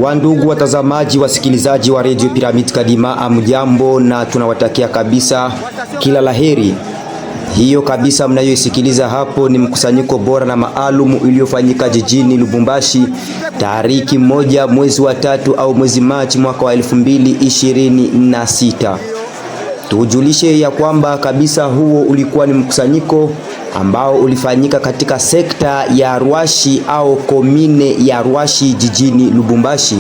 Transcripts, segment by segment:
Wandugu watazamaji, wasikilizaji wa Radio Pyramid Kadima, amjambo na tunawatakia kabisa kila laheri. Hiyo kabisa mnayoisikiliza hapo ni mkusanyiko bora na maalumu uliofanyika jijini Lubumbashi tariki 1 mwezi wa 3 au mwezi Machi mwaka wa 2026. Tujulishe ya kwamba kabisa huo ulikuwa ni mkusanyiko ambao ulifanyika katika sekta ya Ruashi au komine ya Ruashi jijini Lubumbashi.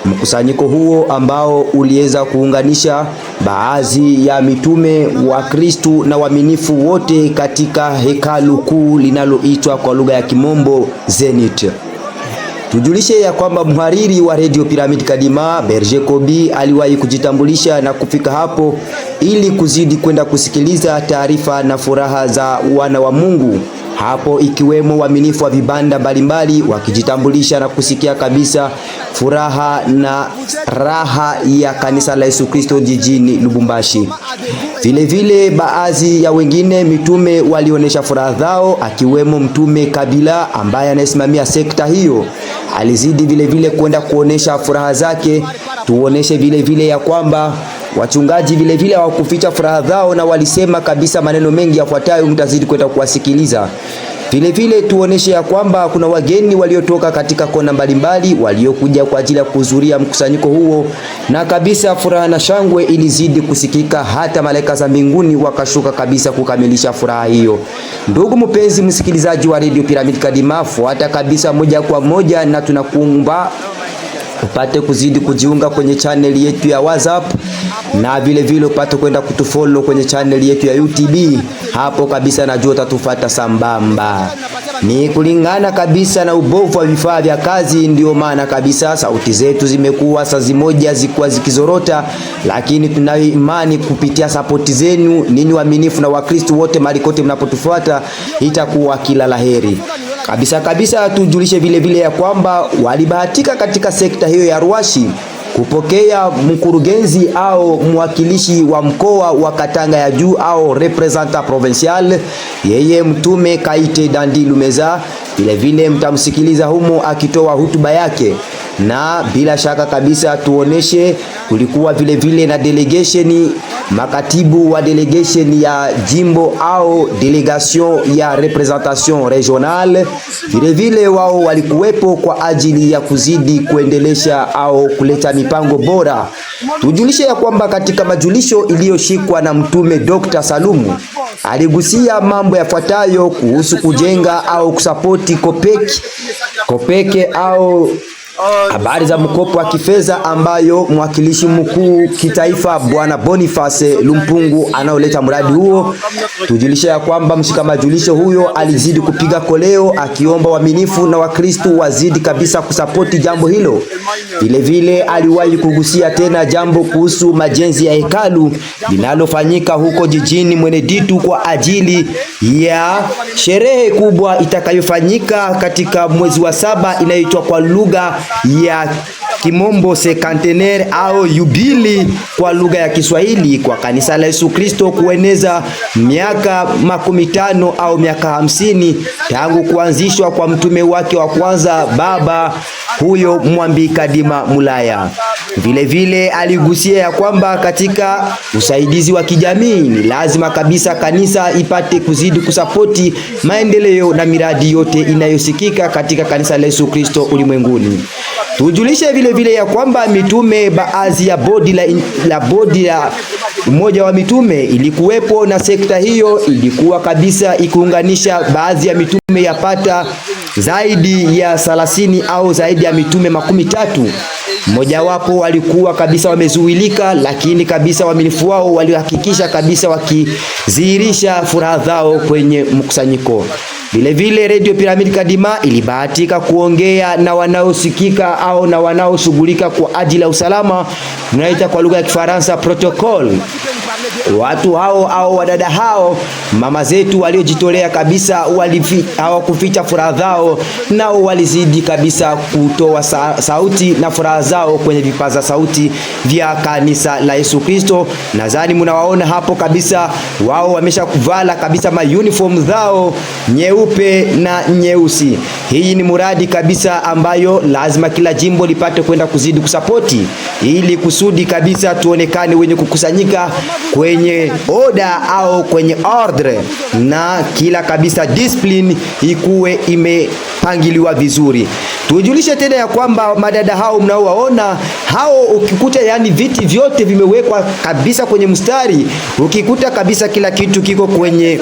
Mkusanyiko huo ambao uliweza kuunganisha baadhi ya mitume wa Kristu na waaminifu wote katika hekalu kuu linaloitwa kwa lugha ya Kimombo Zenith. Tujulishe ya kwamba mhariri wa Radio Pyramid Kadima Berger Kobi aliwahi kujitambulisha na kufika hapo ili kuzidi kwenda kusikiliza taarifa na furaha za wana wa Mungu hapo, ikiwemo waaminifu wa vibanda mbalimbali wakijitambulisha na kusikia kabisa furaha na raha ya kanisa la Yesu Kristo jijini Lubumbashi. Vile baadhi ya wengine mitume walionyesha furaha zao, akiwemo mtume Kabila ambaye anasimamia sekta hiyo. Alizidi vile kwenda kuonesha furaha zake. Tuoneshe vile ya kwamba wachungaji vile hawakuficha furaha zao na walisema kabisa maneno mengi yafuatayo, mtazidi kwenda kuwasikiliza. Vile tuoneshe ya kwamba kuna wageni waliotoka katika kona mbalimbali waliokuja kwa ajili ya kuhudhuria mkusanyiko huo, na kabisa furaha na shangwe ilizidi kusikika, hata malaika za mbinguni wakashuka kabisa kukamilisha furaha hiyo. Ndugu mpenzi msikilizaji wa Radio Pyramid Kadima, fuata kabisa moja kwa moja na tunakuomba upate kuzidi kujiunga kwenye channel yetu ya WhatsApp, na vile upate kwenda kutufollow kwenye channel yetu ya YouTube. Hapo kabisa najua utatufuata sambamba. Ni kulingana kabisa na ubovu wa vifaa vya kazi, ndio maana kabisa sauti zetu zimekuwa saa zimoja zikuwa zikizorota, lakini tunayo imani kupitia support zenu ninyi waaminifu na Wakristo wote malikote mnapotufuata, itakuwa kila laheri. Kabisa tujulishe vile ya kwamba walibahatika katika sekta hiyo ya Ruashi kupokea mkurugenzi au mwakilishi wa mkoa wa Katanga ya juu au representant provincial, yeye mtume Kaite Dandi Lumeza. Vile mtamsikiliza humo akitoa hutuba yake, na bila shaka kabisa tuoneshe kulikuwa vile na delegation, makatibu wa delegation ya jimbo au delegation ya representation regionale. Vile wao walikuwepo kwa ajili ya kuzidi kuendelesha au kuleta mipango bora. Tujulishe ya kwamba katika majulisho iliyoshikwa na mtume Dr. Salumu aligusia mambo yafuatayo kuhusu kujenga au kusapoti kopeke au habari za mkopo wa kifedha ambayo mwakilishi mkuu kitaifa Bwana Boniface Lumpungu anaoleta mradi huo. Tujulisha ya kwamba mshika majulisho huyo alizidi kupiga koleo akiomba waaminifu na Wakristo wazidi kabisa kusapoti jambo hilo. Vile aliwahi kugusia tena jambo kuhusu majenzi ya hekalu linalofanyika huko jijini Mweneditu kwa ajili ya sherehe kubwa itakayofanyika katika mwezi wa 7 inayoitwa kwa lugha ya Kimombo Sekantenaire au Yubili kwa lugha ya Kiswahili, kwa kanisa la Yesu Kristo kueneza miaka 50 au miaka 50 tangu kuanzishwa kwa mtume wake wa kwanza baba huyo Mwambi Kadima Mulaya. Vile aligusia ya kwamba katika usaidizi wa kijamii ni lazima kabisa kanisa ipate kuzidi kusapoti maendeleo na miradi yote inayosikika katika kanisa la Yesu Kristo ulimwenguni. Tujulishe vile ya kwamba mitume, baadhi ya bodi ya mmoja wa mitume ilikuwepo, na sekta hiyo ilikuwa kabisa ikiunganisha baadhi ya mitume yapata zaidi ya 30 au zaidi ya mitume 13. Mmoja wapo walikuwa kabisa wamezuilika, lakini kabisa waaminifu wao walihakikisha kabisa wakizihirisha furaha zao kwenye mkusanyiko. Vile Radio Pyramid Kadima ilibahatika kuongea na wanaosikika au na wanaoshughulika kwa ajili ya usalama, tunaita kwa lugha ya Kifaransa protocol. Watu hao au wadada hao, mama zetu waliojitolea kabisa, hawakuficha furaha zao, nao walizidi kabisa kutoa sauti na furaha zao kwenye vipaza sauti vya kanisa la Yesu Kristo. Nadhani mnawaona hapo kabisa, wao wameshakuvala kabisa ma uniform zao nyeupe na nyeusi. Hii ni muradi kabisa ambayo lazima kila jimbo lipate kwenda kuzidi kusapoti, ili kusudi kabisa tuonekane wenye kukusanyika kwenye oda au kwenye ordre, na kila kabisa discipline ikuwe imepangiliwa vizuri. Tujulishe tena ya kwamba madada hao mnaowaona hao, ukikuta yani viti vyote vimewekwa kabisa kwenye mstari, ukikuta kabisa kila kitu kiko kwenye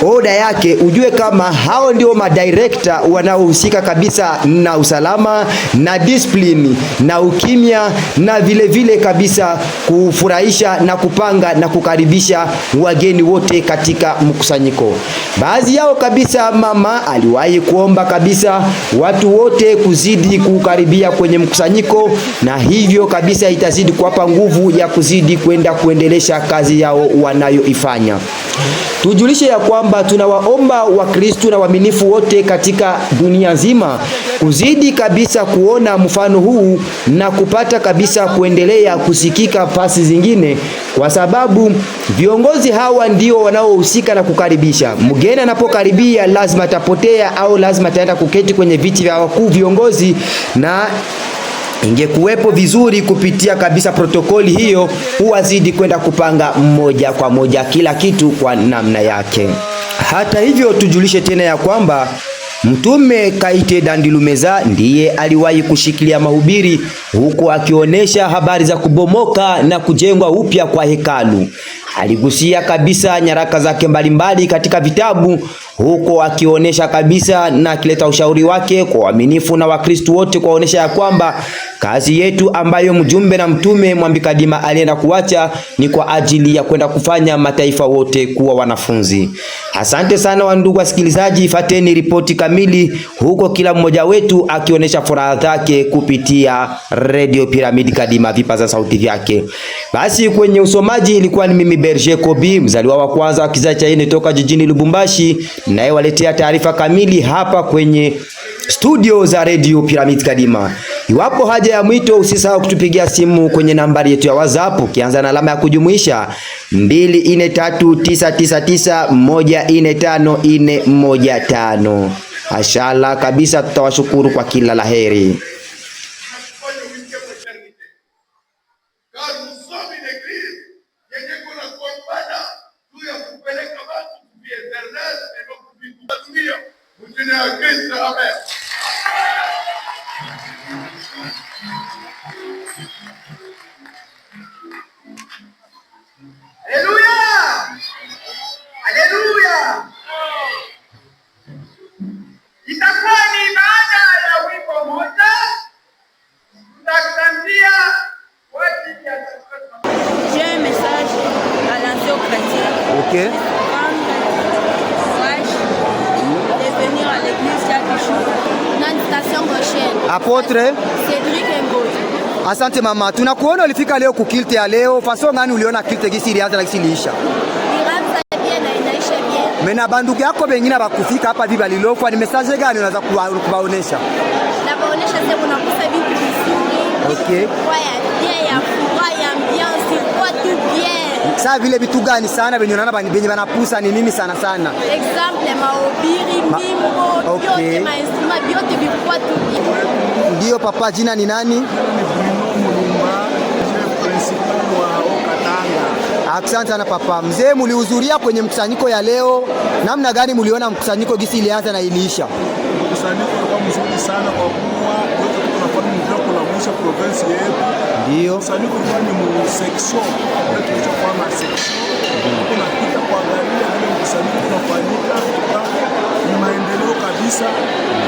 oda yake, ujue kama hao ndio madirector wanaohusika kabisa na usalama na discipline na ukimya, na vile vile kabisa kufurahisha na kupanga na kukaribisha wageni wote katika mkusanyiko. Baadhi yao kabisa, mama aliwahi kuomba kabisa watu wote kuzidi kukaribia kwenye mkusanyiko, na hivyo kabisa itazidi kuwapa nguvu ya kuzidi kwenda kuendelesha kazi yao wanayoifanya. Tujulishe ya kwamba tunawaomba Wakristo na waaminifu wote katika dunia nzima kuzidi kabisa kuona mfano huu na kupata kabisa kuendelea kusikika pasi zingine, kwa sababu viongozi hawa ndio wanaohusika na kukaribisha. Mgeni anapokaribia lazima atapotea au lazima ataenda kuketi kwenye viti vya wakuu viongozi, na ingekuwepo vizuri kupitia kabisa protokoli hiyo, huwazidi kwenda kupanga mmoja kwa moja kila kitu kwa namna yake. Hata hivyo, tujulishe tena ya kwamba Mtume Kaite Dandilumeza ndiye aliwahi kushikilia mahubiri huko akionyesha habari za kubomoka na kujengwa upya kwa hekalu. Aligusia kabisa nyaraka zake mbalimbali katika vitabu, huko akionyesha kabisa na akileta ushauri wake kwa waaminifu na Wakristo wote, kuonesha ya kwamba kazi yetu ambayo mjumbe na mtume Mwambikadima alienda kuacha ni kwa ajili ya kwenda kufanya mataifa wote kuwa wanafunzi. Asante sana wandugu wasikilizaji, fateni ripoti kamili huko, kila mmoja wetu akionyesha furaha zake kupitia Radio Pyramid Kadima, vipaza sauti vyake. Basi kwenye usomaji ilikuwa ni mimi Berger Kobi, mzaliwa wa kwanza wa kizazi cha ine toka jijini Lubumbashi, naye waletea taarifa kamili hapa kwenye studio za Radio Pyramid Kadima. Iwapo haja ya mwito, usisahau kutupigia simu kwenye nambari yetu ya WhatsApp ukianza na alama ya kujumuisha 243991454115. Ashala kabisa, tutawashukuru kwa kila laheri. Okay. Apotre asante mama, tunakuona ulifika leo kukilte ya leo. Faso ngani uliona kilte gisi ilianza na gisi iliisha? Mena bandugu yako bengine bakufika hapa bibi alilofa, ni message gani unaweza kubaonesha? Na baonesha sasa unakosa vitu vizuri. Okay. Kwa ya furaha ya ambiance, kwa tu bien. Sasa vile vitu gani sana benye unaona benye banapusa ni mimi sana sana? Exemple mahubiri, mimbo, yote mainstruments vyote vilikuwa tu bien. Ndio papa, jina ni nani? Asante sana papa. Mzee, mulihudhuria kwenye mkusanyiko ya leo, namna gani muliona mkusanyiko gisi ilianza na iliisha? Mkusanyiko ulikuwa mzuri sana kwa kuwa yote tunafanya ndio kulamusha province yetu. Ndio. Mkusanyiko ulikuwa ni mu section, ndio tulichokuwa na section. Tunapita kuangalia ile mkusanyiko unafanyika, ni maendeleo kabisa,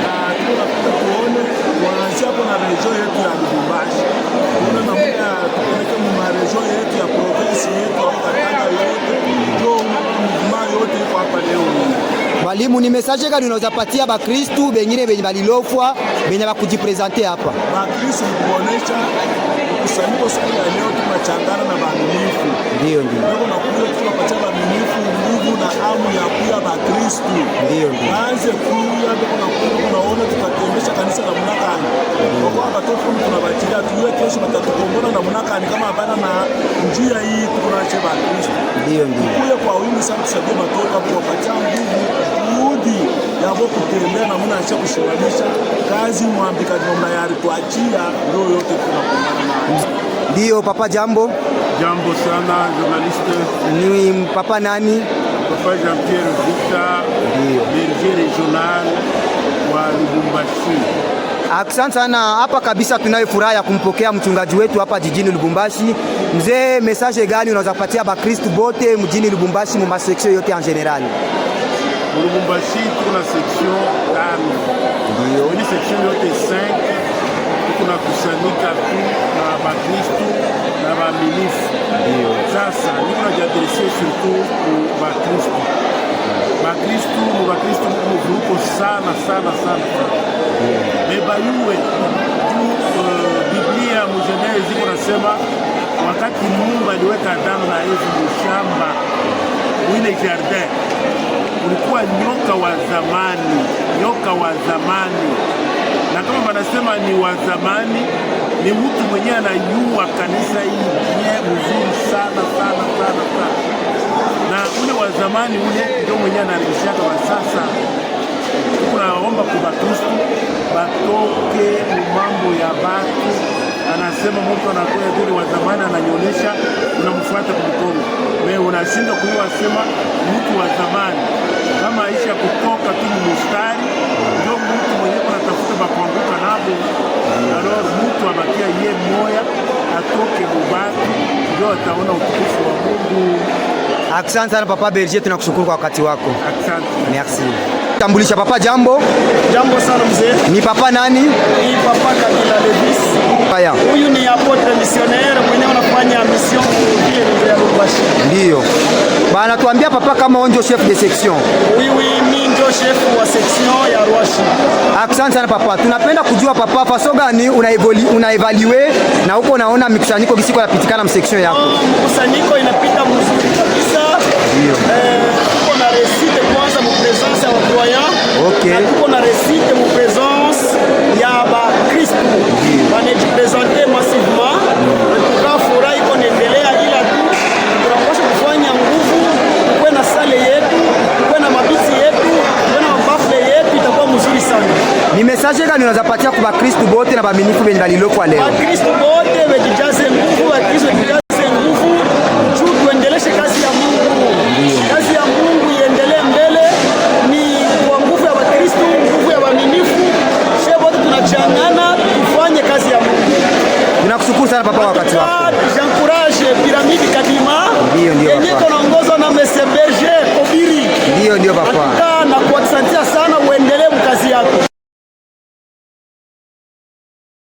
na tunapita kuone kuanzia hapo na region yetu ya Lubumbashi. Kuna namna tupeleke mu region yetu ya province yetu au Katanga yote, ndio mvuma yote iko hapa leo. Mwalimu, ni message gani unaweza patia ba Kristo bengine benye balilofwa benye bakujipresenter hapa? Ba Kristo kuonesha kusanyiko siku ya leo tunachangana na waaminifu. Ndio ndio. Leo nakuja tunapatia waaminifu nguvu na hamu ya kuya ba Kristo. Ndio ndio. Anze kuya ndio tunaona tutatembesha kanisa la mnakani. Kwa kuwa watoto tunabachilia tuwe kesho watatukombola na mnakani kama hapana na njia hii tunaacha ba Kristo. Ndio ndio. Kuya kwa wingi sana tusaidie watoto hapo kupatia nguvu juhudi ya kutembea na mnaanza kushughulisha kazi mwambikaji mnayari tuachia ndio yote tunapambana nayo. Ndio papa, jambo. Jambo sana journaliste. Ni papa nani? Papa Jean-Pierre Vita, berger regional wa Lubumbashi. Asante sana. Hapa kabisa tunayo furaha ya kumpokea mchungaji wetu hapa jijini Lubumbashi. Mzee, message gani unaweza kupatia ba Kristo bote mjini Lubumbashi mu section yote en general? Lubumbashi kuna section 5. Ndio. Ni section yote 5. Kuna kusanyika tu na ba Kristo na ba ministre. Ndio. Sasa niko najiadresse surtout kwa ba Kristo. Ba Kristo mvuko sana sana sana. Beba yuwe Biblia mjenezi ziko nasema wakati Mungu aliweka Adamu na Eva mshamba ile jardin, ulikuwa nyoka wa zamani, na kama wanasema ni wa zamani, ni mtu mwenye anayua kanisa hii mzuri sana sana sana sana, na ule wa zamani ule ndio mwenye anarudishaka wa sasa. Tunaomba kwa Kristo batoke mambo ya batu. Anasema mtu anakuja vile wa zamani ananyonyesha, unamfuata kwa mkono. Wewe unashinda kuiwa sema mtu wa zamani kama aisha kutoka tu mstari, ndio mtu mwenyewe anatafuta bakuanguka nabo. Alors mtu abakia yeye moya atoke mubatu, ndio ataona utukufu wa Mungu. Asante sana papa Berger, tunakushukuru kwa wakati wako. Asante. Merci. Tambulisha papa, jambo. Jambo sana mzee. Ni papa nani? Ni papa Kabila Levis. Haya. Huyu ni apotre missionnaire mwenyewe anafanya mission vile ya Lubumbashi. Ndio. Bana tuambia papa kama onjo chef de section. Oui, mimi ndio chef wa section ya Rwashi. Asante sana papa. Tunapenda kujua papa faso gani una evaluate na huko unaona mikusanyiko kisiko inapitikana mu section yako. Mkusanyiko inapita mzuri kabisa. Ndio. Tuko na recite kwanza mu presence ya croyant. Okay. Na tuko na recite mu presence ya ba Kristo. Wanajipresenter massivement. Tukafurahi iko naendelea ila tu tunapaswa kufanya nguvu kwa na sale yetu, kwa na mabisi yetu, kwa na mabafle yetu itakuwa mzuri sana. Ni message gani unaweza patia kwa Kristo bote na baaminifu benye baliloko leo? Ba Kristo bote wejijaze nguvu, ba Kristo wejijaze nguvu. Juu tuendeleshe kazi ya Mungu. Kazi ya Mungu iendelee mbele ni kwa nguvu ya Kristo, nguvu ya baaminifu. Sisi wote tunachangana tufanye kazi ya Mungu. Ninakushukuru sana papa wakati wako. J'encourage Pyramide Kadima. Ndio yenye papa. tunaongozwa na Mese Berger Kobiri. Ndio papa. Na kuasantia sana uendelee mkazi yako.